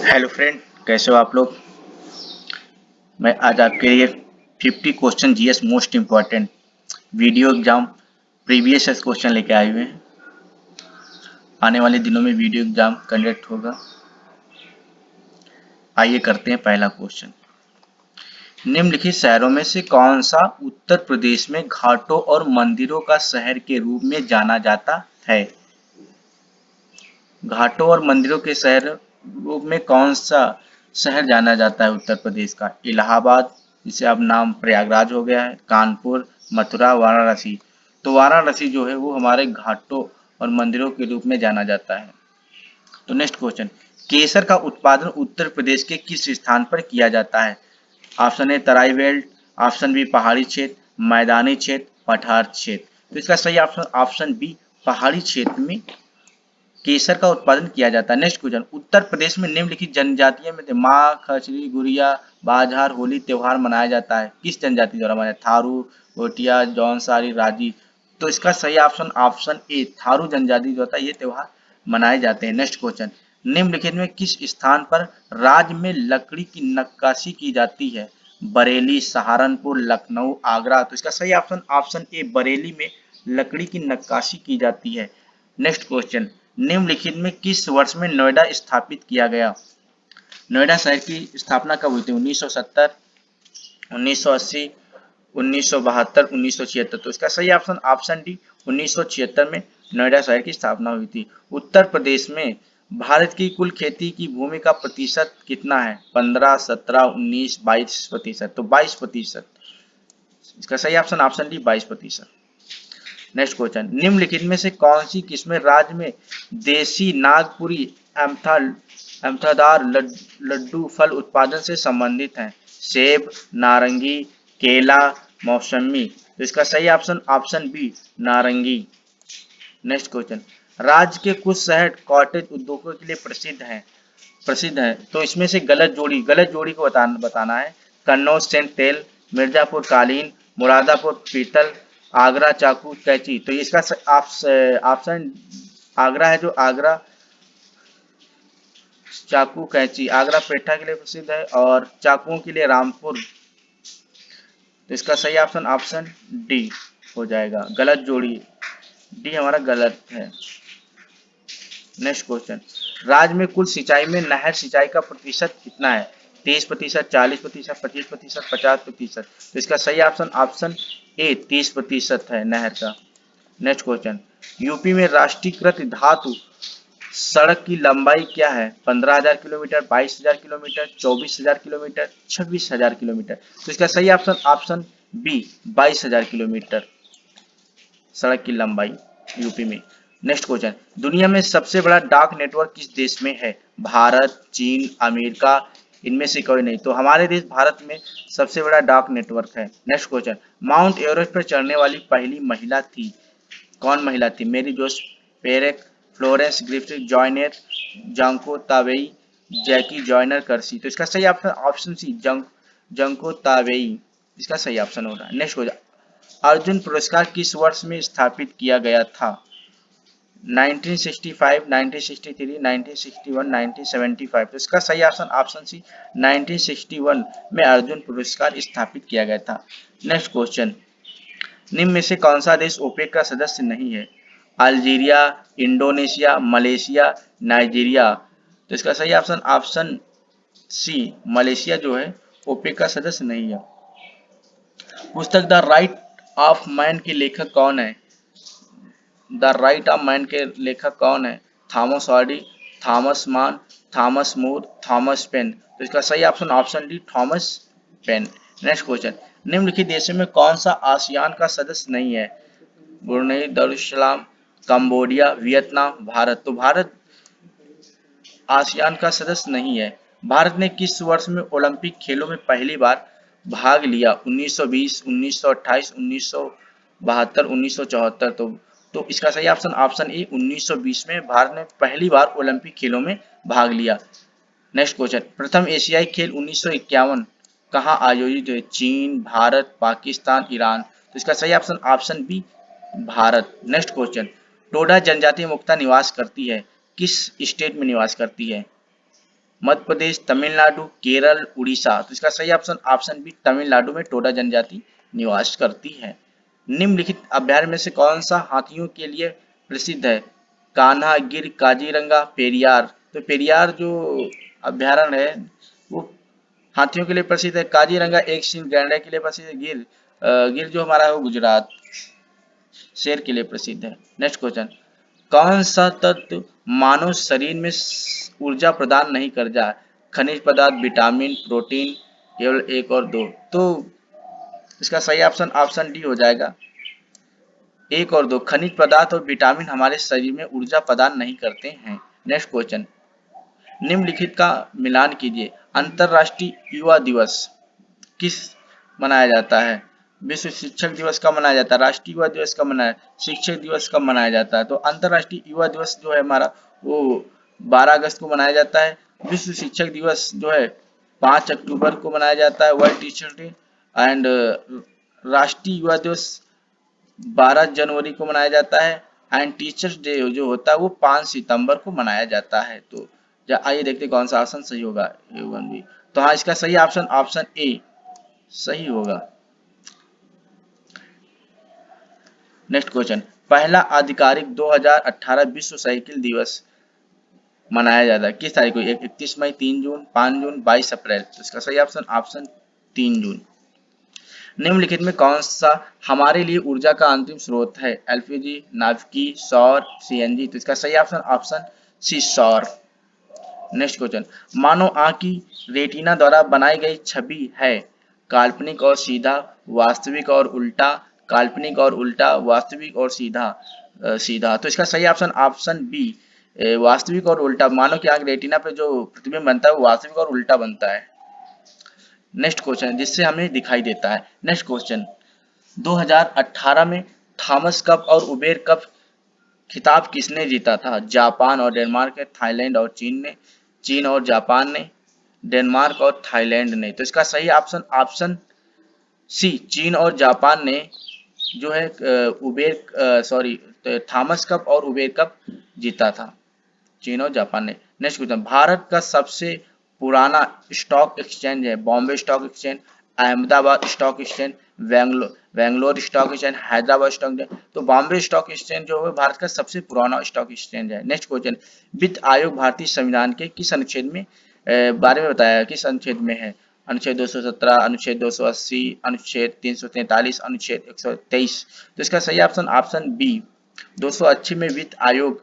Hello friend, कैसे हो आप लोग। मैं आज आपके लिए 50 question GS most important video exam previous question लेके आए हुए हैं। आने वाले दिनों में वीडियो एग्जाम कंडक्ट होगा। आइए करते हैं पहला क्वेश्चन। निम्नलिखित शहरों में से कौन सा उत्तर प्रदेश में घाटों और मंदिरों का शहर के रूप में जाना जाता है। घाटों और मंदिरों के शहर रूप में कौन सा शहर जाना जाता है उत्तर प्रदेश का। इलाहाबाद, जिसे अब नाम प्रयागराज हो गया है, कानपुर, मथुरा, वाराणसी। तो वाराणसी जो है वो हमारे घाटों और मंदिरों के रूप में जाना जाता है। तो नेक्स्ट क्वेश्चन, केसर का उत्पादन उत्तर प्रदेश के किस स्थान पर किया जाता है। Option A Terai belt, option B पहाड़ी क्षेत्र, मैदानी क्षेत्र, पठार क्षेत्र। तो इसका सही ऑप्शन ऑप्शन बी पहाड़ी क्षेत्र में केसर का उत्पादन किया जाता है। नेक्स्ट क्वेश्चन, उत्तर प्रदेश में निम्नलिखित जनजातियों में से माँ, खचरी, गुड़िया, बाजार, होली त्योहार मनाया जाता है। किस जनजाति द्वारा मनाया। थारू, भोटिया, जौनसारी, राजी। तो इसका सही ऑप्शन ऑप्शन ए थारू जनजाति जो होता है ये त्योहार मनाए जाते हैं। नेक्स्ट क्वेश्चन, निम्नलिखित में किस स्थान पर राज्य में लकड़ी की नक्काशी की जाती है। बरेली, सहारनपुर, लखनऊ, आगरा। तो इसका सही ऑप्शन ऑप्शन ए बरेली में लकड़ी की नक्काशी की जाती है। नेक्स्ट क्वेश्चन, निम्नलिखित में किस वर्ष में नोएडा स्थापित किया गया। नोएडा शहर की स्थापना कब हुई थी। 1970, 1980, 1972, 1976। तो इसका सही ऑप्शन ऑप्शन डी 1976 में नोएडा शहर की स्थापना हुई थी। उत्तर प्रदेश में भारत की कुल खेती की भूमि का प्रतिशत कितना है। 15, 17, 19, 22%। तो 22%। इसका सही option option D 22%। Next question, निम्नलिखित में से कौन सी किस्में राज्य में देसी नागपुरी एम्थादार लड्डू फल उत्पादन से संबंधित हैं। सेब, नारंगी, केला, मौसमी। तो इसका सही ऑप्शन ऑप्शन बी नारंगी। नेक्स्ट क्वेश्चन, राज्य के कुछ शहर कॉटेज उद्योगों के लिए प्रसिद्ध है। तो इसमें से गलत जोड़ी को बताना है। कन्नौज सेंट तेल, मिर्जापुर कालीन, मुरादापुर पीतल, आगरा चाकू कैंची। तो इसका ऑप्शन आगरा है, जो आगरा चाकू कैंची। आगरा पेठा के लिए प्रसिद्ध है और चाकुओं के लिए रामपुर। तो इसका सही ऑप्शन ऑप्शन डी हो जाएगा। गलत जोड़ी डी हमारा गलत है। नेक्स्ट क्वेश्चन, राज्य में कुल सिंचाई में नहर सिंचाई का प्रतिशत कितना है। 30%, 40%, 25%, 50%। तो इसका सही ऑप्शन ऑप्शन ए 30% है नहर का। नेक्स्ट क्वेश्चन, यूपी में राष्ट्रीयकृत धातु सड़क की लंबाई क्या है। 15,000 किलोमीटर, 22,000 किलोमीटर, 24,000 किलोमीटर, 26,000 किलोमीटर। तो इसका सही ऑप्शन ऑप्शन बी 22,000 किलोमीटर सड़क की लंबाई यूपी में। नेक्स्ट क्वेश्चन, दुनिया में सबसे बड़ा डाक नेटवर्क किस देश में है। भारत, चीन, अमेरिका, इनमें से कोई नहीं। तो हमारे देश भारत में सबसे बड़ा डाक नेटवर्क है। नेक्स्ट क्वेश्चन, माउंट एवरेस्ट पर चढ़ने वाली पहली महिला थी। कौन महिला थी। Marie Jose Perec, Florence Griffith Joyner, Junko Tabei, Jackie Joyner Kersee. तो इसका सही option option C Junko Tabei इसका सही ऑप्शन होगा। नेक्स्ट क्वेश्चन, अर्जुन पुरस्कार किस वर्ष में स्थापित किया गया था। 1965, 1963, 1961, 1975। तो इसका सही ऑप्शन ऑप्शन सी 1961 में अर्जुन पुरस्कार स्थापित किया गया था। नेक्स्ट क्वेश्चन, निम्न में से कौन सा देश ओपेक का सदस्य नहीं है। Algeria, Indonesia, Malaysia, Nigeria. तो इसका सही ऑप्शन ऑप्शन सी मलेशिया जो है ओपेक का सदस्य नहीं है। पुस्तक द राइट ऑफ मैन के लेखक कौन है। द राइट ऑफ मैन के लेखक कौन है। थॉमस हार्डी, थॉमस मान, थॉमस मोर, थॉमस पेन। तो इसका सही option option D Thomas pen. Next question, निम्नलिखित देशों में कौन सा आसियान का सदस्य नहीं है। Brunei, Darussalam, Cambodia, Vietnam, Bharat. तो भारत आसियान का सदस्य नहीं है। भारत ने किस वर्ष में ओलंपिक खेलों में पहली बार भाग लिया। 1920, 1928, 1972, 1974। तो इसका सही ऑप्शन ऑप्शन ए 1920 में भारत ने पहली बार ओलंपिक खेलों में भाग लिया। नेक्स्ट क्वेश्चन, प्रथम एशियाई खेल 1951 कहाँ आयोजित हुए। चीन, भारत, पाकिस्तान, ईरान। तो इसका सही option option B Bharat. Next question, Toda जनजाति मुक्ता निवास करती है किस स्टेट में निवास करती है। मध्य प्रदेश, तमिलनाडु, केरल, उड़ीसा। तो इसका सही ऑप्शन ऑप्शन बी तमिलनाडु में टोडा जनजाति निवास करती है। निम्नलिखित अभ्यारण्य में से कौन सा हाथियों के लिए प्रसिद्ध है? कान्हा, गिर, काजीरंगा, पेरियार। तो पेरियार जो अभ्यारण्य है वो हाथियों के लिए प्रसिद्ध है। काजीरंगा एक सींग गैंडे के लिए प्रसिद्ध है। गिर जो हमारा है वो गुजरात शेर के लिए प्रसिद्ध है। नेक्स्ट क्वेश्चन, कौन सा तत्व मानव शरीर में ऊर्जा प्रदान नहीं करता? खनिज पदार्थ, विटामिन, प्रोटीन, केवल एक और दो। तो इसका सही ऑप्शन ऑप्शन डी हो जाएगा, एक और दो। खनिज पदार्थ और विटामिन हमारे शरीर में ऊर्जा प्रदान नहीं करते हैं। नेक्स्ट क्वेश्चन, निम्नलिखित का मिलान कीजिए। अंतरराष्ट्रीय युवा दिवस किस मनाया जाता है? विश्व शिक्षक दिवस कब मनाया जाता है? राष्ट्रीय युवा दिवस कब मनाया, शिक्षक दिवस कब मनाया जाता है? तो अंतरराष्ट्रीय युवा दिवस जो है हमारा वो 12 अगस्त को मनाया जाता है। विश्व शिक्षक दिवस जो है 5 अक्टूबर को मनाया जाता है, वर्ल्ड टीचर डे। एंड राष्ट्रीय युवा दिवस 12 जनवरी को मनाया जाता है। एंड टीचर्स डे जो होता है वो 5 सितंबर को मनाया जाता है। तो आइए देखते कौन सा ऑप्शन सही होगा, A1B। तो हाँ, इसका सही ऑप्शन ऑप्शन ए सही होगा। नेक्स्ट क्वेश्चन, पहला आधिकारिक 2018 विश्व साइकिल दिवस मनाया जाता है किस तारीख को? 31 मई, 3 जून, 5 जून, 22 अप्रैल। तो इसका सही ऑप्शन ऑप्शन 3 जून। निम्नलिखित में कौन सा हमारे लिए ऊर्जा का अंतिम स्रोत है? एलपीजी, नाभिकीय, सौर, सीएनजी। तो इसका सही ऑप्शन ऑप्शन सी सौर। नेक्स्ट क्वेश्चन, मानव आंख की रेटिना द्वारा बनाई गई छवि है काल्पनिक और सीधा, वास्तविक और उल्टा, काल्पनिक और उल्टा, वास्तविक और सीधा सीधा। तो इसका सही ऑप्शन ऑप्शन बी वास्तविक और उल्टा। मानव की आंख रेटिना पे जो प्रतिबिंब बनता है वो वास्तविक और उल्टा बनता है। नेक्स्ट क्वेश्चन, जिससे हमें दिखाई देता है। नेक्स्ट क्वेश्चन, 2018 में थॉमस कप और उबेर कप खिताब किसने जीता था? जापान और डेनमार्क ने, थाईलैंड और चीन ने, चीन और जापान ने, डेनमार्क और थाईलैंड ने। तो इसका सही ऑप्शन ऑप्शन सी चीन और जापान ने जो है थॉमस कप और उबेर कप जीता था, चीन और जापान ने। नेक्स्ट क्वेश्चन, भारत का सबसे पुराना स्टॉक एक्सचेंज है Bombay stock exchange, Ahmedabad stock exchange, Bangalore stock exchange, Hyderabad stock exchange. तो बॉम्बे स्टॉक एक्सचेंज जो है भारत का सबसे पुराना स्टॉक एक्सचेंज है। नेक्स्ट क्वेश्चन, वित्त आयोग भारतीय संविधान के किस अनुच्छेद में बारे में बताया, किस अनुच्छेद में है? अनुच्छेद 217, अनुच्छेद 280, अनुच्छेद 343, अनुच्छेद 123। तो इसका सही ऑप्शन ऑप्शन बी 280 में वित्त आयोग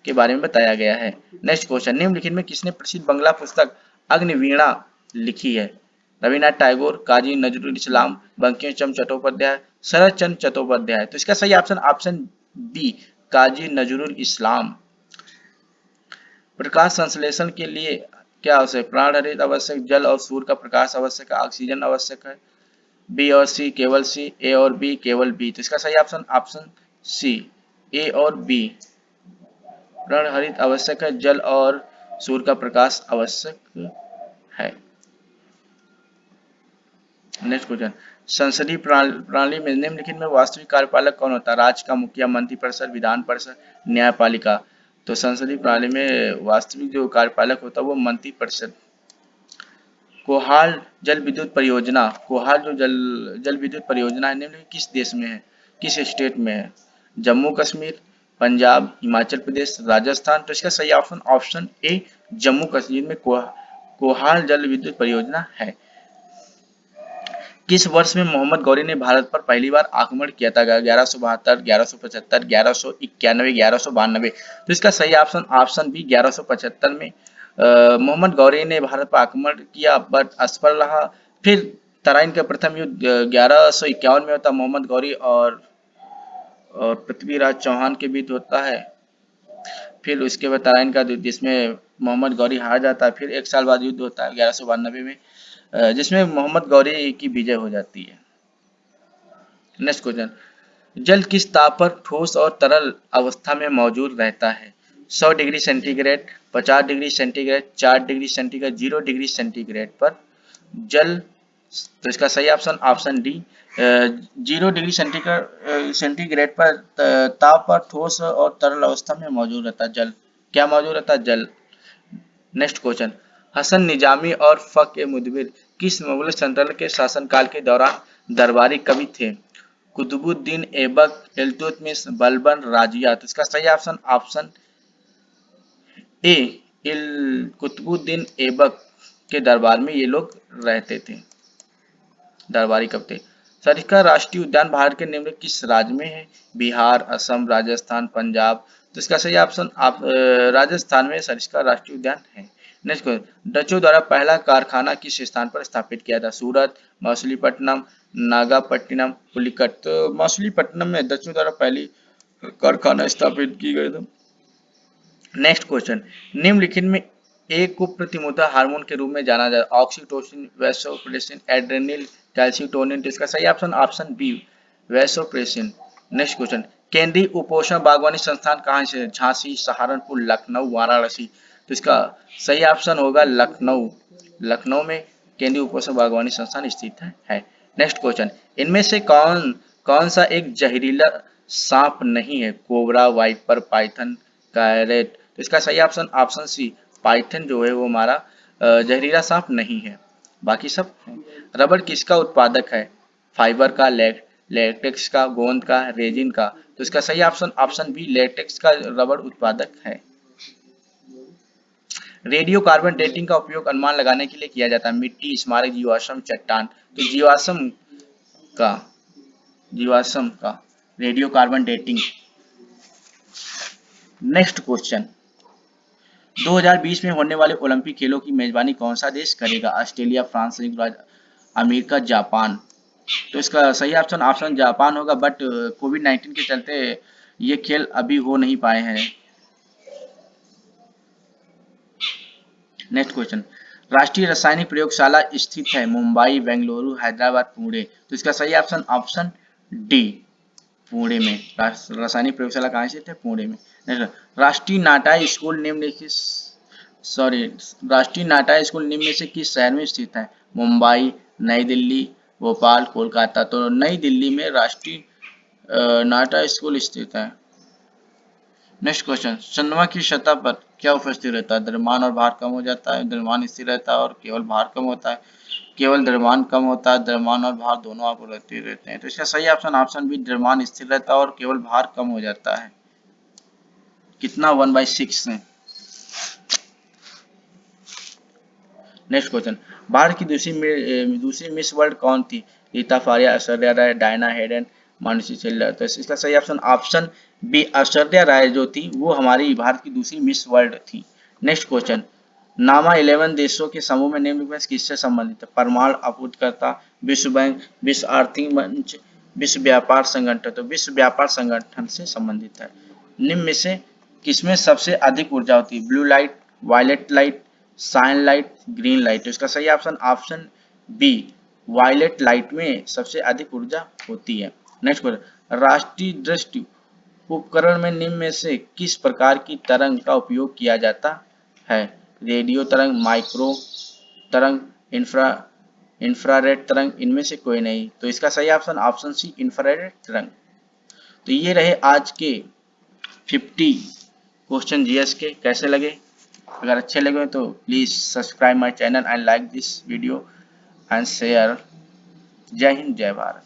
के बारे में बताया गया है। नेक्स्ट क्वेश्चन, निम्नलिखित में किसने प्रसिद्ध बंगला पुस्तक अग्निवीणा लिखी है? रविन्द्रनाथ टैगोर, काजी नजरुल इस्लाम, बंकिम चंद्र चट्टोपाध्याय, शरद चंद्र चट्टोपाध्याय। तो इसका सही ऑप्शन ऑप्शन बी काजी नजरुल इस्लाम। प्रकाश संश्लेषण के लिए क्या आवश्यक? प्राण हरित आवश्यक, जल और सूर्य का प्रकाश आवश्यक है, ऑक्सीजन आवश्यक है। बी और सी, केवल सी, ए और बी, केवल बी। तो इसका सही ऑप्शन ऑप्शन सी ए और बी। प्राण हरित आवश्यक है, जल और सूर्य का प्रकाश आवश्यक है। नेक्स्ट क्वेश्चन, संसदीय प्रणाली में निम्नलिखित में वास्तविक कार्यपालक कौन होता है? राज्य का मुखिया, मंत्रिपरिषद, विधान परिषद, न्यायपालिका। तो संसदीय प्रणाली में वास्तविक जो कार्यपालक होता है वो मंत्रिपरिषद। कोहाल जल विद्युत परियोजना, कोहाल जो जल विद्युत परियोजना है निम्नलिखित किस देश में है, किस स्टेट में है? जम्मू कश्मीर, पंजाब, हिमाचल प्रदेश, राजस्थान। तो इसका सही ऑप्शन ऑप्शन ए जम्मू कश्मीर में कोहाल जल विद्युत परियोजना है। किस वर्ष में मोहम्मद गौरी ने भारत पर पहली बार आक्रमण किया था? 1172, 1175, 1191, 1192। तो इसका सही ऑप्शन ऑप्शन बी 1175 में मोहम्मद गौरी ने भारत पर आक्रमण किया बट असफल रहा। फिर तराइन का प्रथम युद्ध 1151 में होता, मोहम्मद गौरी और पृथ्वीराज चौहान के बीच होता है। फिर उसके बाद तराइन का युद्ध जिसमें मोहम्मद गौरी हार जाता है। फिर एक साल बाद युद्ध होता है 1192 में जिसमें मोहम्मद गौरी की विजय हो जाती है। नेक्स्ट क्वेश्चन, जल किस ताप पर ठोस और तरल अवस्था में मौजूद रहता है? 100 degree centigrade, 50 degree centigrade, 4 degree centigrade, 0 degree centigrade पर जल। तो इसका सही option option D 0 degree centigrade पर ताप पर ठोस और तरल अवस्था में मौजूद रहता है जल। क्या मौजूद रहता है? जल। नेक्स्ट क्वेश्चन, हसन निजामी और फक मुदबिर किस मुगल सल्तनत के शासनकाल के दौरान दरबारी कवि थे? कुतुबुद्दीन ऐबक, इल्तुतमिश, बलबन, राजिया। तो इसका सही option option A Qutubuddin Aibak के दरबार में ये लोग रहते थे, दरबारी कब थे। सर इसका राष्ट्रीय उद्यान भारत के निम्न किस राज्य में है? बिहार, असम, राजस्थान, पंजाब। तो इसका सही ऑप्शन आप राजस्थान में सर इसका राष्ट्रीय उद्यान है। नेक्स्ट क्वेश्चन, डचों द्वारा पहला कारखाना किस स्थान पर स्थापित किया था? सूरत, मछलीपट्टनम, नागापट्टिनम, पुलिकट। तो मछलीपट्टनम में डचों द्वारा पहली कारखाना स्थापित की गई था। नेक्स्ट क्वेश्चन, निम्नलिखित में एक को प्रतिमुद्रा हार्मोन के रूप में जाना जाता है? Oxytocin, vasopressin, adrenal, calcitonin. तो इसका सही option option B vasopressin. Next question, केंद्रीय उपोषण बागवानी संस्थान कहाँ से? झांसी, सहारनपुर, लखनऊ, वाराणसी। तो इसका सही ऑप्शन होगा लखनऊ। लखनऊ में केंद्रीय उपोषण बागवानी संस्थान स्थित है। नेक्स्ट क्वेश्चन, इनमें से कौन कौन सा एक जहरीला सांप नहीं है? Cobra, viper, python, krait. तो इसका सही ऑप्शन ऑप्शन सी पाइथन जो है वो हमारा जहरीला सांप नहीं है, बाकी सब है। रबड़ किसका उत्पादक है? फाइबर का, लेटेक्स का, गोंद का, रेजिन का। तो इसका सही ऑप्शन ऑप्शन बी लेटेक्स का रबड़ उत्पादक है। रेडियो कार्बन डेटिंग का उपयोग अनुमान लगाने के लिए किया जाता है? मिट्टी, स्मारक, जीवाश्म, चट्टान। तो का जीवाश्म का radio carbon dating. Next question, 2020 में होने वाले ओलंपिक खेलों की मेजबानी कौन सा देश करेगा? ऑस्ट्रेलिया, फ्रांस, संयुक्त राज्य अमेरिका, जापान। तो इसका सही ऑप्शन ऑप्शन जापान होगा, बट कोविड-19 के चलते ये खेल अभी हो नहीं पाए हैं। नेक्स्ट क्वेश्चन, राष्ट्रीय रासायनिक प्रयोगशाला स्थित है? मुंबई, बेंगलुरु, हैदराबाद, पुणे। तो इसका सही ऑप्शन ऑप्शन डी पुणे में। रासायनिक प्रयोगशाला कहाँ स्थित है? पुणे में। राष्ट्रीय नाटाई स्कूल निम्नलिखित राष्ट्रीय नाटाई स्कूल निम्न में से किस शहर में स्थित है? मुंबई, नई दिल्ली, भोपाल, कोलकाता। तो नई दिल्ली में राष्ट्रीय नाटा स्कूल स्थित है। नेक्स्ट क्वेश्चन, चंद्रमा की सतह पर क्या उपस्थित रहता है? द्रव्यमान और भार कम हो जाता है, द्रव्यमान स्थिर रहता है और केवल भार कम होता है, केवल द्रव्यमान कम होता है, द्रव्यमान और भार दोनों आपको रहते हैं। तो इसका सही ऑप्शन ऑप्शन बी द्रव्यमान स्थिर रहता है और केवल भार कम हो जाता है। कितना 1/6 है। नेक्स्ट क्वेश्चन, भारत की दूसरी मिस वर्ल्ड कौन थी? Reita Faria, Aishwarya Rai, Diana Hayden, Manushi Chhillar. तो इसका सही option option B Aishwarya Rai जो थी वो हमारी भारत की दूसरी मिस वर्ल्ड थी। नेक्स्ट क्वेश्चन, नामा 11 देशों के समूह में निम्न में किससे संबंधित है? परमाणु आपूर्तिकर्ता, विश्व बैंक, विश्व आर्थिक मंच, विश्व व्यापार संगठन। तो विश्व व्यापार संगठन से संबंधित है। निम्न में से किसमें सबसे अधिक ऊर्जा होती है? Blue light, violet light, cyan light, green light. तो इसका सही option option B violet light में सबसे अधिक ऊर्जा होती है। नेक्स्ट क्वेश्चन, राष्ट्रीय दृष्टि उपकरण में निम्न में से किस प्रकार की तरंग का उपयोग किया जाता है? रेडियो तरंग, माइक्रो तरंग, इंफ्रारेड तरंग। इनमें से कोई नहीं। तो इसका सही ऑप्शन ऑप्शन सी इंफ्रारेड तरंग। तो ये रहे आज के 50 क्वेश्चन जीएस के। कैसे लगे? अगर अच्छे लगे तो please subscribe my channel and like this video and share. जय हिंद, जय भारत।